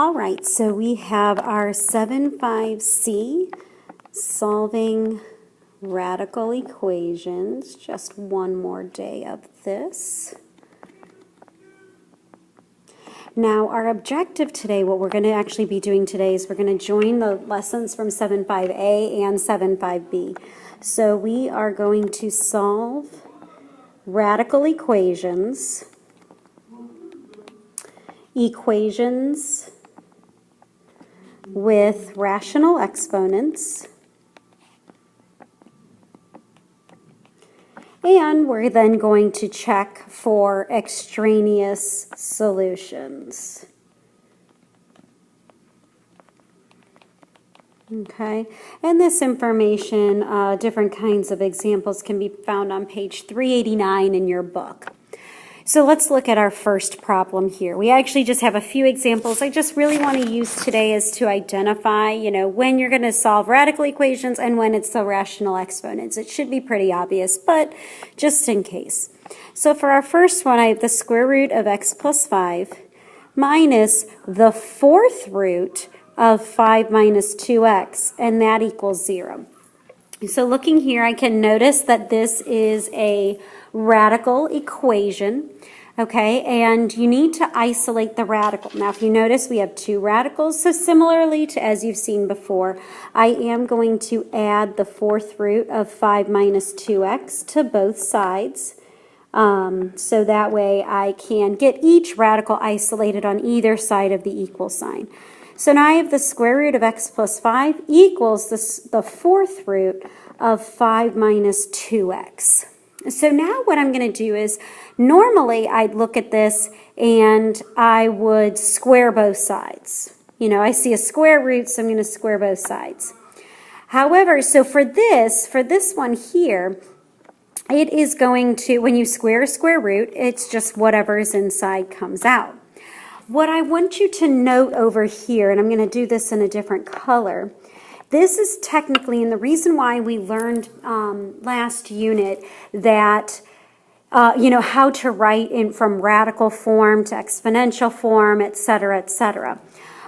All right, so we have our 7.5c, solving radical equations. Just one more day of this. Now, our objective today, what we're going to actually be doing today is we're going to join the lessons from 7.5a and 7.5b. So we are going to solve radical equations with rational exponents, and we're then going to check for extraneous solutions. Okay, and this information, different kinds of examples can be found on page 389 in your book. So let's look at our first problem here. We actually just have a few examples I just really want to use today is to identify, when you're going to solve radical equations and when it's the rational exponents. It should be pretty obvious, but just in case. So for our first one, I have the square root of x plus 5 minus the fourth root of 5 minus 2x, and that equals 0. So looking here, I can notice that this is a radical equation, okay, and you need to isolate the radical. Now, if you notice, we have two radicals, so similarly to as you've seen before, I am going to add the fourth root of 5 minus 2x to both sides, so that way I can get each radical isolated on either side of the equal sign. So now I have the square root of x plus 5 equals the fourth root of 5 minus 2x. So now what I'm going to do is, normally I'd look at this and I would square both sides. I see a square root, so I'm going to square both sides. However, so for this one here, it is going to, when you square a square root, it's just whatever's inside comes out. What I want you to note over here, and I'm going to do this in a different color, this is technically, and the reason why we learned last unit that, how to write from radical form to exponential form, etc., etc.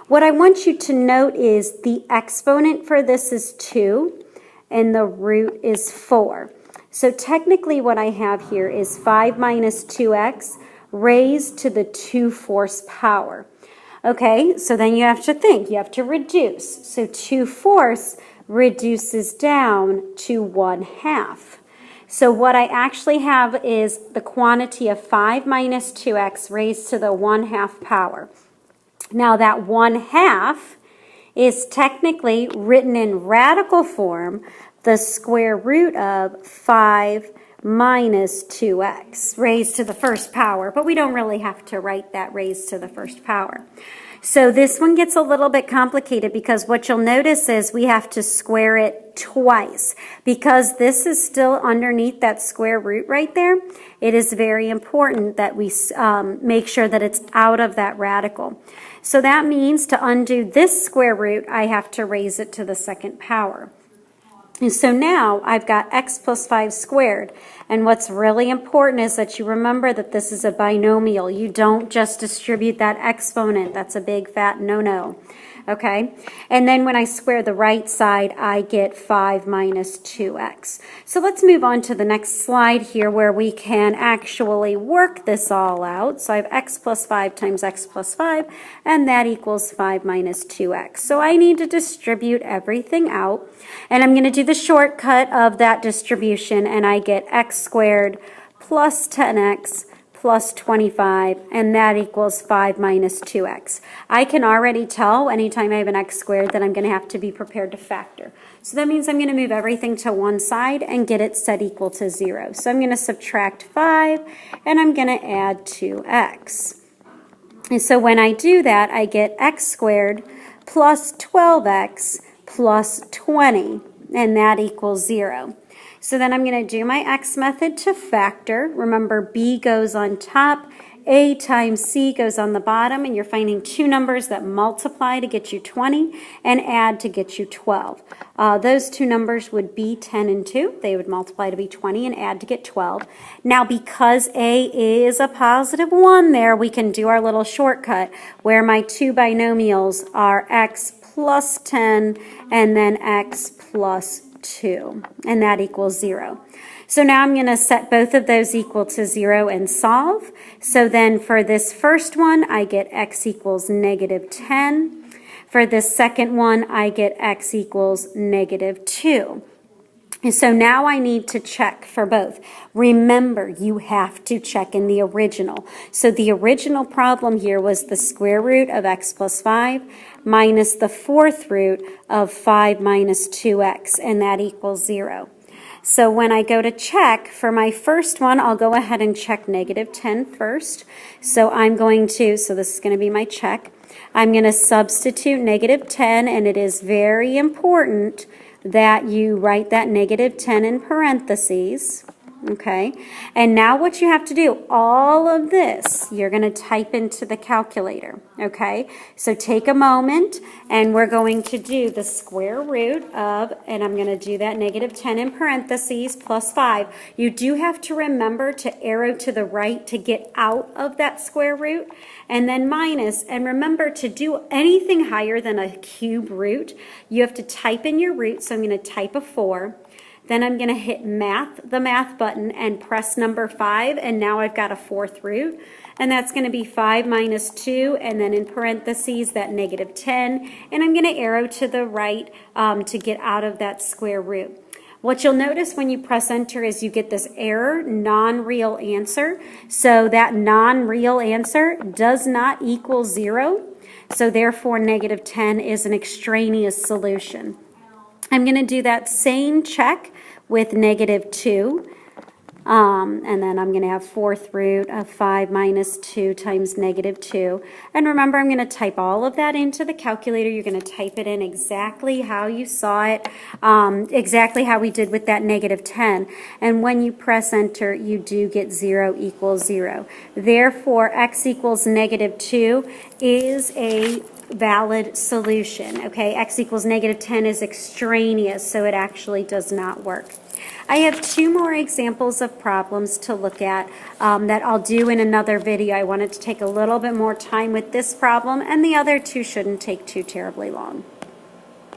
What I want you to note is the exponent for this is 2, and the root is 4. So technically what I have here is 5 minus 2x raised to the 2/4 power. Okay, so then you have to think, you have to reduce. So 2/4 reduces down to 1/2. So what I actually have is the quantity of 5 minus 2x raised to the 1/2 power. Now that 1/2 is technically written in radical form, the square root of 5 minus 2x raised to the first power, but we don't really have to write that raised to the first power. So this one gets a little bit complicated because what you'll notice is we have to square it twice. Because this is still underneath that square root right there, it is very important that we make sure that it's out of that radical. So that means to undo this square root, I have to raise it to the second power. And so now I've got x plus 5 squared. And what's really important is that you remember that this is a binomial. You don't just distribute that exponent. That's a big fat no-no. Okay? And then when I square the right side, I get 5 minus 2x. So let's move on to the next slide here where we can actually work this all out. So I have x plus 5 times x plus 5, and that equals 5 minus 2x. So I need to distribute everything out. And I'm going to do the shortcut of that distribution, and I get x squared plus 10x plus 25, and that equals 5 minus 2x. I can already tell anytime I have an x squared that I'm going to have to be prepared to factor. So that means I'm going to move everything to one side and get it set equal to 0. So I'm going to subtract 5, and I'm going to add 2x. And so when I do that, I get x squared plus 12x plus 20, and that equals 0. So then I'm going to do my x method to factor. Remember, b goes on top A times C goes on the bottom, and you're finding two numbers that multiply to get you 20 and add to get you 12. Those two numbers would be 10 and 2. They would multiply to be 20 and add to get 12. Now, because A is a positive 1 there, we can do our little shortcut where my two binomials are x plus 10 and then x plus 2, and that equals 0. So now I'm going to set both of those equal to 0 and solve. So then for this first one, I get x equals negative 10. For this second one, I get x equals negative 2. And so now I need to check for both. Remember, you have to check in the original. So the original problem here was the square root of x plus 5 minus the fourth root of 5 minus 2x, and that equals 0. So when I go to check for my first one, I'll go ahead and check negative 10 first. So I'm going to, so this is going to be my check. I'm going to substitute negative 10, and it is very important that you write that negative 10 in parentheses. Okay, and now what you have to do, all of this, you're going to type into the calculator. Okay, so take a moment, and we're going to do the square root of, and I'm going to do that negative 10 in parentheses plus 5. You do have to remember to arrow to the right to get out of that square root, and then minus, and remember to do anything higher than a cube root, you have to type in your root, so I'm going to type a 4. Then I'm going to hit the math button, and press number 5, and now I've got a fourth root, and that's going to be 5 minus 2, and then in parentheses that negative 10, and I'm going to arrow to the right to get out of that square root. What you'll notice when you press enter is you get this error, non-real answer. So that non-real answer does not equal 0, so therefore negative 10 is an extraneous solution. I'm going to do that same check with negative 2, and then I'm going to have fourth root of 5 minus 2 times negative 2. And remember, I'm going to type all of that into the calculator. You're going to type it in exactly how you saw it, exactly how we did with that negative 10. And when you press enter, you do get 0 equals 0. Therefore, x equals negative 2 is a valid solution. Okay, x equals negative 10 is extraneous, so it actually does not work. I have two more examples of problems to look at that I'll do in another video. I wanted to take a little bit more time with this problem, and the other two shouldn't take too terribly long.